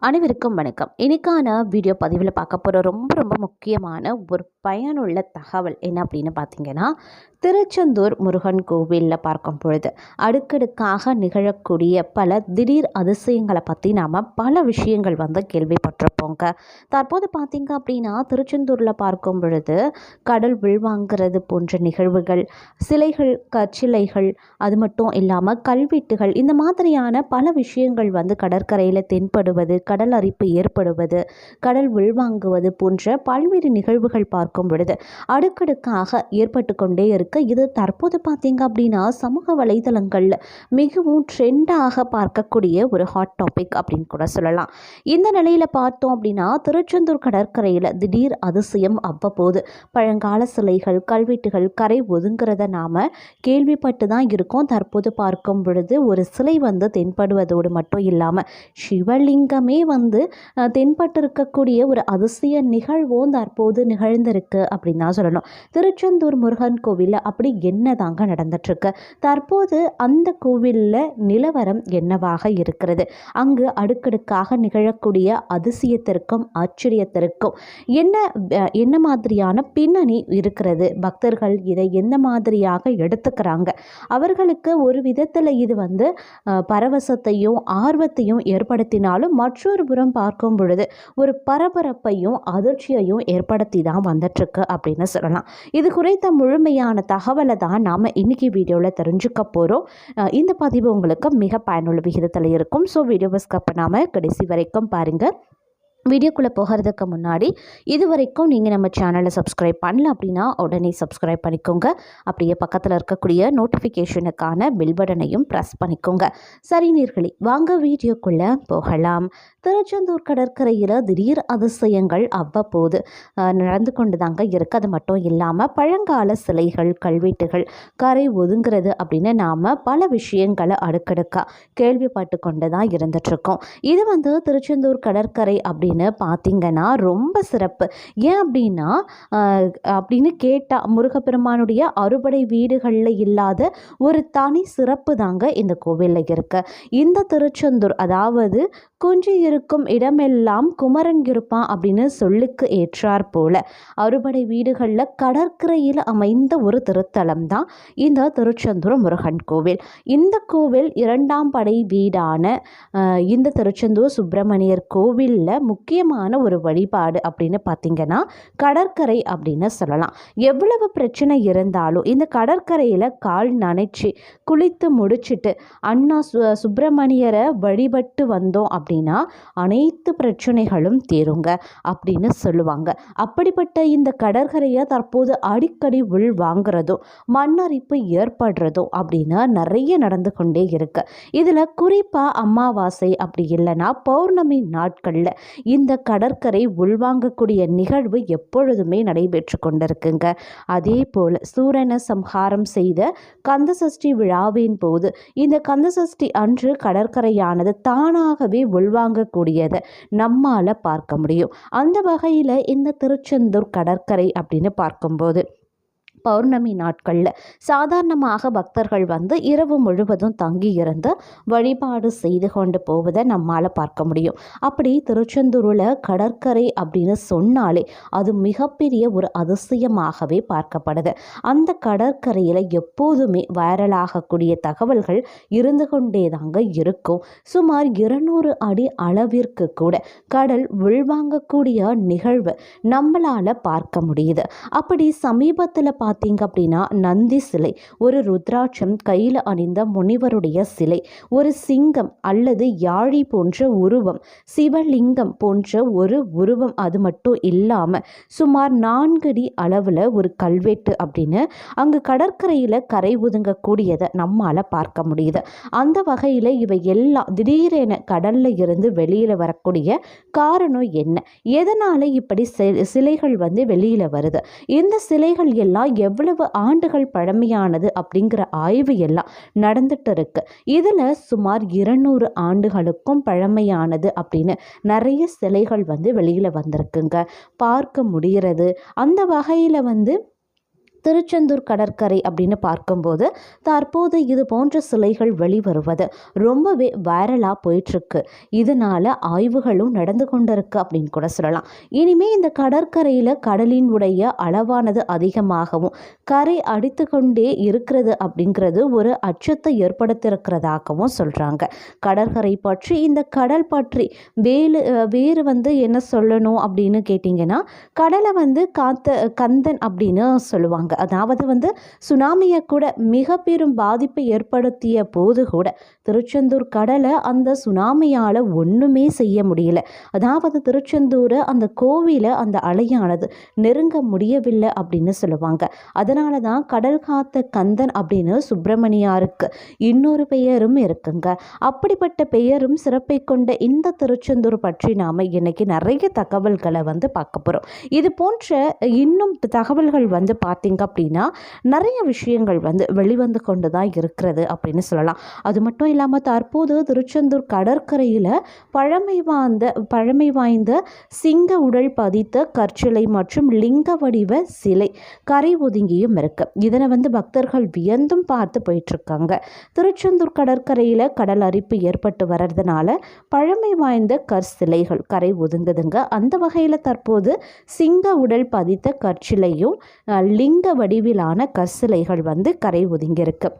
அனைவருக்கும் வணக்கம். இன்னைக்கான வீடியோ பதிவில் பார்க்க போகிற ரொம்ப முக்கியமான ஒரு பயனுள்ள தகவல் என்ன அப்படின்னு பார்த்தீங்கன்னா, திருச்செந்தூர் முருகன் கோவிலில் பார்க்கும் பொழுது அடுக்கடுக்காக நிகழக்கூடிய பல திடீர் அதிசயங்களை பற்றி நாம் பல விஷயங்கள் கேள்விப்பட்டிருப்போங்க. தற்போது பார்த்தீங்க அப்படின்னா திருச்செந்தூரில் பார்க்கும் பொழுது கடல் விழ்வாங்கிறது போன்ற நிகழ்வுகள், சிலைகள், கச்சிலைகள், அது மட்டும் இல்லாமல் கல்வெட்டுகள், இந்த மாதிரியான பல விஷயங்கள் கடற்கரையில் தென்படுவது, கடல் அரிப்பு ஏற்படுவது, கடல் உள்வாங்குவது போன்ற பல்வேறு நிகழ்வுகள் பார்க்கும் பொழுது அடுக்கடுக்காக ஏற்பட்டு கொண்டே இருக்கு. இது தற்போது பார்த்தீங்க அப்படின்னா சமூக வலைதளங்கள்ல மிகவும் ட்ரெண்டாக பார்க்கக்கூடிய ஒரு ஹாட் டாபிக் அப்படின்னு கூட சொல்லலாம். இந்த நிலையில பார்த்தோம் அப்படின்னா திருச்செந்தூர் கடற்கரையில் திடீர் அதிசயம் அவ்வப்போது பழங்கால சிலைகள், கல்வெட்டுகள் கரை ஒதுங்கிறத நாம கேள்விப்பட்டு தான் இருக்கோம். தற்போது பார்க்கும் பொழுது ஒரு சிலை தென்படுவதோடு மட்டும் இல்லாமல் சிவலிங்கமே தென்பட்டிருக்கக்கூடிய ஒரு அதிசய நிகழ்வும் தற்போது நிகழ்ந்திருக்கு அப்படின்னு தான் சொல்லணும். திருச்செந்தூர் முருகன் கோவிலில் அப்படி என்னதாங்க நடந்துட்டுருக்கு? தற்போது அந்த கோவிலில் நிலவரம் என்னவாக இருக்கிறது? அங்கு அடுக்கடுக்காக நிகழக்கூடிய அதிசயத்திற்கும் ஆச்சரியத்திற்கும் என்ன மாதிரியான பின்னணி இருக்கிறது? பக்தர்கள் இதை எந்த மாதிரியாக எடுத்துக்கிறாங்க? அவர்களுக்கு ஒரு விதத்தில் இது பரவசத்தையும் ஆர்வத்தையும் ஏற்படுத்தினாலும் மற்றொரு புறம் பார்க்கும் பொழுது ஒரு பரபரப்பையும் அதிர்ச்சியையும் ஏற்படுத்தி தான் வந்துட்டுருக்கு அப்படின்னு சொல்லலாம். இது குறித்த முழுமையான தகவலை தான் நாம் இன்னைக்கு வீடியோவில் தெரிஞ்சுக்க போகிறோம். இந்த பதிவு உங்களுக்கு மிக பயனுள்ள விகிதத்தில் இருக்கும். ஸோ வீடியோவை ஸ்கிப் பண்ணாமல் கடைசி வரைக்கும் பாருங்கள். வீடியோக்குள்ளே போகிறதுக்கு முன்னாடி இது வரைக்கும் நீங்கள் நம்ம சேனலை சப்ஸ்கிரைப் பண்ணல அப்படின்னா உடனே சப்ஸ்கிரைப் பண்ணிக்கோங்க. அப்படியே பக்கத்தில் இருக்கக்கூடிய நோட்டிஃபிகேஷனுக்கான பெல் பட்டனையும் ப்ரெஸ் பண்ணிக்கோங்க. சரி நேயர்களே, வாங்க வீடியோக்குள்ளே போகலாம். திருச்செந்தூர் கடற்கரையில் திடீர் அதிசயங்கள் அவ்வப்போது நடந்து கொண்டு தாங்க இருக்குது. அது மட்டும் இல்லாமல் பழங்கால சிலைகள், கல்வெட்டுகள் கரை ஒதுங்கிறது அப்படின்னு நாம் பல விஷயங்களை அடுக்கடுக்காக கேள்விப்பட்டு கொண்டு தான் இருந்துகிட்ருக்கோம். இது திருச்செந்தூர் கடற்கரை அப்படின்னு பார்த்தீங்கன்னா ரொம்ப சிறப்பு. ஏன் அப்படின்னா அப்படின்னு கேட்டால் முருகப்பெருமானுடைய அறுபடை வீடுகளில் இல்லாத ஒரு தனி சிறப்பு தாங்க இந்த கோவிலில் இருக்கு. இந்த திருச்செந்தூர், அதாவது குஞ்சு இருக்கும் இடமெல்லாம் குமரன் இருப்பான் அப்படின்னு சொல்லுக்கு ஏற்றார் போல அறுபடை வீடுகளில் கடற்கரையில் அமைந்த ஒரு திருத்தலம் தான் இந்த திருச்செந்தூர் முருகன் கோவில். இந்த கோவில் இரண்டாம் படை வீடான இந்த திருச்செந்தூர் சுப்பிரமணியர் கோவிலில் முக்கியமான ஒரு வழிபாடு அப்படின்னு பார்த்தீங்கன்னா கடற்கரை அப்படின்னு சொல்லலாம். எவ்வளவு பிரச்சனை இருந்தாலும் இந்த கடற்கரையில் கால் நனைச்சி குளித்து முடிச்சுட்டு அண்ணா சுப்பிரமணியரை வழிபட்டு வந்தோம் அப்படின்னா அனைத்து பிரச்சனைகளும் தீருங்க அப்படின்னு சொல்லுவாங்க. அப்படிப்பட்ட இந்த கடற்கரையை தற்போது அடிக்கடி உள் வாங்குறதும் மண்ணரிப்பு ஏற்படுறதும் அப்படின்னு நிறைய நடந்து கொண்டே இருக்கு. இதில் குறிப்பாக அமாவாசை அப்படி இல்லைன்னா பௌர்ணமி நாட்களில் இந்த கடற்கரை உள்வாங்கக்கூடிய நிகழ்வு எப்பொழுதுமே நடைபெற்று கொண்டிருக்குங்க. அதே போல் சூரனை சம்ஹாரம் செய்த கந்தசஷ்டி விழாவின் போது இந்த கந்தசஷ்டி அன்று கடற்கரையானது தானாகவே உள்வாங்கக்கூடியதை நம்மால் பார்க்க முடியும். அந்த வகையில் இந்த திருச்செந்தூர் கடற்கரை அப்படின்னு பார்க்கும்போது பௌர்ணமி நாட்களில் சாதாரணமாக பக்தர்கள் இரவு முழுவதும் தங்கி இருந்து வழிபாடு செய்து கொண்டு போவதை நம்மால் பார்க்க முடியும். அப்படி திருச்செந்தூரில் கடற்கரை அப்படின்னு சொன்னாலே அது மிகப்பெரிய ஒரு அதிசயமாகவே பார்க்கப்படுது. அந்த கடற்கரையில் எப்போதுமே வைரலாகக்கூடிய தகவல்கள் இருந்து கொண்டே தாங்க இருக்கும். சுமார் 200 அடி அளவிற்கு கூட கடல் உள்வாங்கக்கூடிய நிகழ்வு நம்மளால் பார்க்க முடியுது. அப்படி சமீபத்தில் பார்த்தீங்க அப்படின்னா நந்தி சிலை, ஒரு ருத்ராட்சம் கையில் அணிந்த முனிவருடைய சிலை, ஒரு சிங்கம் அல்லது யாழி போன்ற உருவம், சிவலிங்கம் போன்ற ஒரு உருவம், அது மட்டும் இல்லாமல் சுமார் 4 அடி அளவில் ஒரு கல்வெட்டு அப்படின்னு அங்கு கடற்கரையில் கரை ஒதுங்கக்கூடியதை நம்மால் பார்க்க முடியுது. அந்த வகையில் இவை எல்லாம் திடீரென கடல்ல இருந்து வெளியில் வரக்கூடிய காரணம் என்ன? எதனால் இப்படி சிலைகள் வெளியில் வருது? இந்த சிலைகள் எல்லாம் எவ்வளவு ஆண்டுகள் பழமையானது அப்படிங்கிற ஆய்வு எல்லாம் நடந்துட்டு இருக்கு. இதில் சுமார் 200 ஆண்டுகளுக்கும் பழமையானது அப்படின்னு நிறைய சிலைகள் வெளியில் வந்திருக்குங்க, பார்க்க முடிகிறது. அந்த வகையில் திருச்செந்தூர் கடற்கரை அப்படின்னு பார்க்கும்போது தற்போது இது போன்ற சிலைகள் வெளிவருவது ரொம்பவே வைரலாக போயிட்டுருக்கு. இதனால ஆய்வுகளும் நடந்து கொண்டிருக்கு அப்படின்னு கூட சொல்லலாம். இனிமே இந்த கடற்கரையில் கடலின் உடைய அளவானது அதிகமாகவும் கரை அடித்து கொண்டே இருக்கிறது அப்படிங்கிறது ஒரு அச்சத்தை ஏற்படுத்தியிருக்கிறதாகவும் சொல்கிறாங்க. கடற்கரை பற்றி இந்த கடல் பற்றி வேறு என்ன சொல்லணும் அப்படின்னு கேட்டிங்கன்னா, கடலை கந்தன் அப்படின்னு சொல்லுவாங்க. அதாவது சுனாமியை கூட மிக பெரும் பாதிப்பை ஏற்படுத்திய போது கூட திருச்செந்தூர் கடலை அந்த சுனாமியால் ஒன்றுமே செய்ய முடியல. அதாவது திருச்செந்தூரை அந்த கோவிலை அந்த அலையானது நெருங்க முடியவில்லை அப்படின்னு சொல்லுவாங்க. அதனால தான் கடல் காத்த கந்தன் அப்படின்னு சுப்பிரமணியாருக்கு இன்னொரு பெயரும் இருக்குங்க. அப்படிப்பட்ட பெயரும் சிறப்பை கொண்ட இந்த திருச்செந்தூர் பற்றி நாம் இன்னைக்கு நிறைய தகவல்களை பார்க்க போகிறோம். இது போன்ற இன்னும் தகவல்கள் பார்த்தீங்க அப்படின்னா நிறைய விஷயங்கள் வெளிவந்து கொண்டு தான் இருக்கிறது அப்படின்னு சொல்லலாம். அது மட்டும் இல்லாமல் தற்போது திருச்செந்தூர் கடற்கரையில் பழமை வாய்ந்த சிங்க உடல் பதித்த கற்சிலை மற்றும் லிங்க வடிவ சிலை கரை ஒதுங்கியும் இருக்கு. இதனை பக்தர்கள் வியந்தும் பார்த்து போயிட்டு இருக்காங்க. திருச்செந்தூர் கடற்கரையில் கடல் அரிப்பு ஏற்பட்டு வர்றதுனால பழமை வாய்ந்த கற்சிலைகள் கரை ஒதுங்குதுங்க. அந்த வகையில் தற்போது சிங்க உடல் பதித்த கற்சிலையும் லிங்க வடிவிலான கற்சிலைகள் கரை ஒதுங்கியிருக்கு.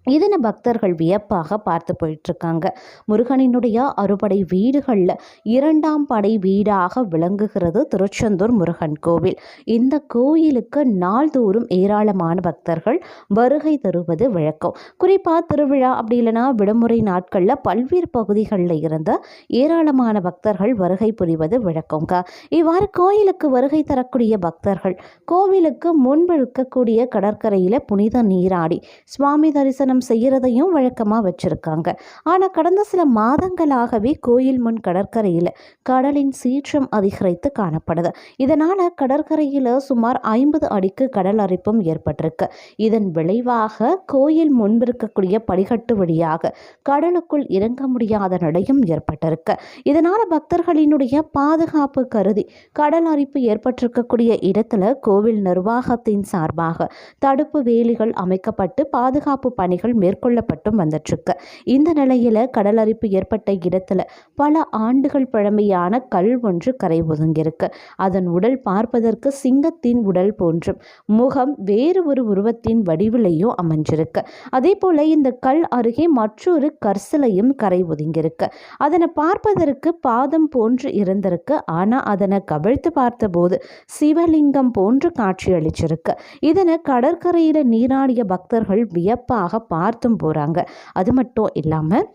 இதனை பக்தர்கள் வியப்பாக பார்த்து போயிட்டுருக்காங்க. முருகனினுடைய அறுபடை வீடுகளில் 2ஆம் படை வீடாக விளங்குகிறது திருச்செந்தூர் முருகன் கோவில். இந்த கோயிலுக்கு நாள்தோறும் ஏராளமான பக்தர்கள் வருகை தருவது வழக்கம். குறிப்பாக திருவிழா அப்படி இல்லைனா விடுமுறை நாட்களில் பல்வேறு பகுதிகளில் இருந்த ஏராளமான பக்தர்கள் வருகை புரிவது வழக்கங்க. இவ்வாறு கோயிலுக்கு வருகை தரக்கூடிய பக்தர்கள் கோவிலுக்கு முன்பு இருக்கக்கூடிய கடற்கரையில் புனித நீராடி சுவாமி தரிசனம் செய்யறதையும் வழக்கமாக வச்சிருக்காங்க. ஆனால் கடந்த சில மாதங்களாகவே கோயில் முன் கடற்கரையில் கடலின் சீற்றம் அதிகரித்து காணப்படுது. இதனால கடற்கரையில் சுமார் 50 அடிக்கு கடல் அரிப்பும் ஏற்பட்டிருக்கு. இதன் விளைவாக கோயில் முன்பிருக்கக்கூடிய படிக்கட்டு வழியாக கடலுக்குள் இறங்க முடியாத நிலையும் ஏற்பட்டிருக்கு. இதனால பக்தர்களினுடைய பாதுகாப்பு கருதி கடல் அரிப்பு ஏற்பட்டிருக்கக்கூடிய இடத்துல கோவில் நிர்வாகத்தின் சார்பாக தடுப்பு வேலிகள் அமைக்கப்பட்டு பாதுகாப்பு பணிகள் மேற்கொள்ளப்பட்டும் வந்துட்டுருக்கு. இந்த நிலையில கடல் அரிப்பு ஏற்பட்ட இடத்துல பல ஆண்டுகள் பழமையான கல் ஒன்று கரை ஒதுங்கியிருக்கு. அதன் உடல் பார்ப்பதற்கு சிங்கத்தின் உடல் போன்றும் முகம் வேறு ஒரு உருவத்தின் வடிவிலையும் அமைஞ்சிருக்கு. அதே போல இந்த கல் அருகே மற்றொரு கற்சிலையும் கரை ஒதுங்கியிருக்கு. அதனை பார்ப்பதற்கு பாதம் போன்று இருந்திருக்கு. ஆனா அதனை கவிழ்த்து பார்த்தபோது சிவலிங்கம் போன்று காட்சியளிச்சிருக்கு. இதனை கடற்கரையில நீராடிய பக்தர்கள் வியப்பாக பார்த்தும் போகிறாங்க. அது மட்டும் இல்லாமல்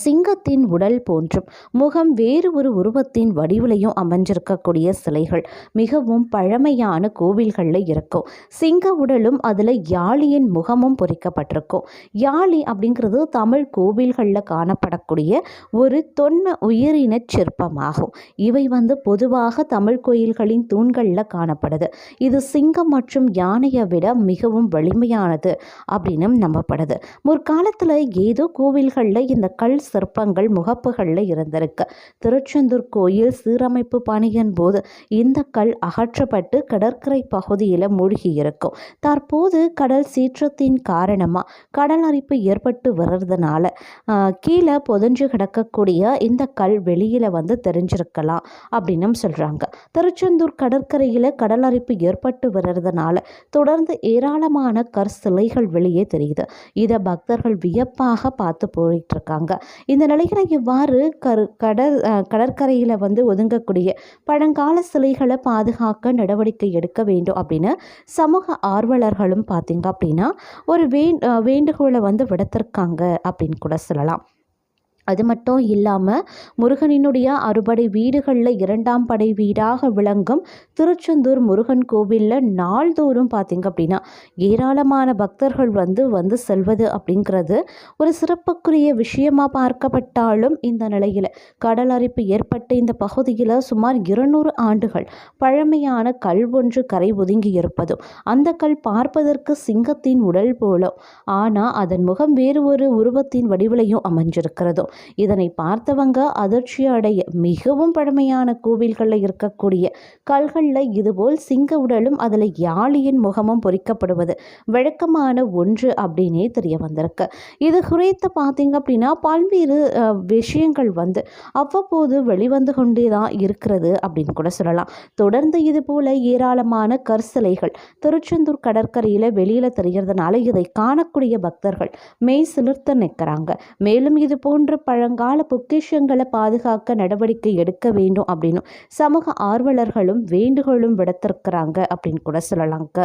சிங்கத்தின் உடல் போன்றும் முகம் வேறு ஒரு உருவத்தின் வடிவிலையும் அமைஞ்சிருக்கக்கூடிய சிலைகள் மிகவும் பழமையான கோவில்களில் இருக்கும். சிங்க உடலும் அதில் யாழியின் முகமும் பொறிக்கப்பட்டிருக்கும். யாழி அப்படிங்கிறது தமிழ் கோவில்களில் காணப்படக்கூடிய ஒரு தொன்ம உயிரின சிற்பமாகும். இவை பொதுவாக தமிழ் கோயில்களின் தூண்களில் காணப்படுது. இது சிங்கம் மற்றும் யானையை விட மிகவும் வலிமையானது அப்படின்னு நம்பப்படுது. முற்காலத்தில் ஏதோ கோவில்களில் இந்த கல் சிற்பங்கள் முகப்புகளில் இருந்திருக்கு. திருச்செந்தூர் கோயில் சீரமைப்பு பணியின் போது இந்த கல் அகற்றப்பட்டு கடற்கரை பகுதியில் மூழ்கி இருக்கும். தற்போது கடல் சீற்றத்தின் காரணமாக கடல் அரிப்பு ஏற்பட்டு வர்றதுனால கீழே புதஞ்சு கிடக்கக்கூடிய இந்த கல் வெளியில் தெரிஞ்சிருக்கலாம் அப்படின்னு சொல்கிறாங்க. திருச்செந்தூர் கடற்கரையில் கடல் அரிப்பு ஏற்பட்டு வர்றதுனால தொடர்ந்து ஏராளமான கற்சிலைகள் வெளியே தெரியுது. இதை பக்தர்கள் வியப்பாக பார்த்து போயிட்டு இருக்காங்க. இந்த நிலையில இவ்வாறு கடற்கரையில் ஒதுங்கக்கூடிய பழங்கால சிலைகளை பாதுகாக்க நடவடிக்கை எடுக்க வேண்டும் அப்படின்னு சமூக ஆர்வலர்களும் பார்த்தீங்க அப்படின்னா ஒரு வேண்டுகோளை விடுத்திருக்காங்க அப்படின்னு கூட சொல்லலாம். அது மட்டும் இல்லாமல் முருகனினுடைய அறுபடை வீடுகளில் 2ஆம் படை வீடாக விளங்கும் திருச்செந்தூர் முருகன் கோவிலில் நாள்தோறும் பார்த்திங்க அப்படின்னா ஏராளமான பக்தர்கள் செல்வது அப்படிங்கிறது ஒரு சிறப்புக்குரிய விஷயமாக பார்க்கப்பட்டாலும் இந்த நிலையில் கடல் அரிப்பு ஏற்பட்ட இந்த பகுதியில் சுமார் 200 ஆண்டுகள் பழமையான கல் ஒன்று கரை ஒதுங்கி இருப்பதும் அந்த கல் பார்ப்பதற்கு சிங்கத்தின் உடல் போலும் ஆனால் அதன் முகம் வேறு ஒரு உருவத்தின் வடிவிலையும் அமைஞ்சிருக்கிறதும் இதனை பார்த்தவங்க அதிர்ச்சி அடைய மிகவும் பழமையான கோவில்களில் இருக்கக்கூடிய கல்களில் இதுபோல் சிங்க உடலும் அதில் யாழியின் முகமும் பொறிக்கப்படுவது வழக்கமான ஒன்று அப்படின்னே தெரிய வந்திருக்கு. இது குறித்து பார்த்தீங்க அப்படின்னா பல்வேறு விஷயங்கள் அவ்வப்போது வெளிவந்து கொண்டே தான் இருக்கிறது அப்படின்னு கூட சொல்லலாம். தொடர்ந்து இது போல ஏராளமான கற்சிலைகள் திருச்செந்தூர் கடற்கரையில் வெளியில் தெரிகிறதுனால இதை காணக்கூடிய பக்தர்கள் மெய் சிலிர்த்து நிற்கிறாங்க. மேலும் இது போன்ற பழங்கால பொக்கிஷங்களை பாதுகாக்க நடவடிக்கை எடுக்க வேண்டும் அப்படின்னு சமூக ஆர்வலர்களும் வேண்டுகோளும் விடுத்திருக்கிறாங்க அப்படின்னு கூட சொல்லலாங்க.